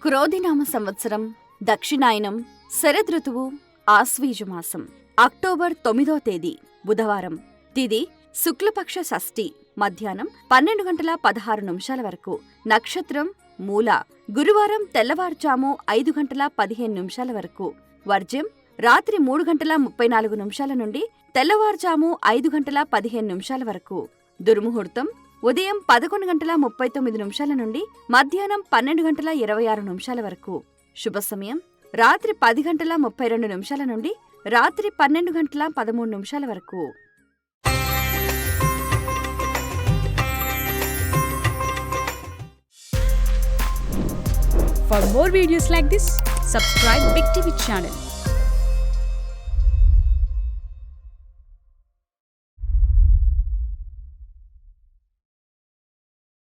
క్రోధినామ సంవత్సరం, దక్షిణాయనం, శరదృతువు, ఆశ్వీజమాసం. అక్టోబర్ 9వ తేదీ బుధవారం. తిథి శుక్లపక్ష షష్ఠి, మధ్యాహ్నం 12:16 వరకు. నక్షత్రం మూల. గురువారం తెల్లవారుజాము 5:15 వరకు. వర్జ్యం రాత్రి 3:34 నుండి తెల్లవారుజాము 5:15 వరకు. దుర్ముహూర్తం ఉదయం 11:39 నుండి మధ్యాహ్నం 12:26 వరకు. శుభ సమయం రాత్రి 10:32 నుండి రాత్రి 12:13 వరకు. For more videos like this, subscribe Big TV channel.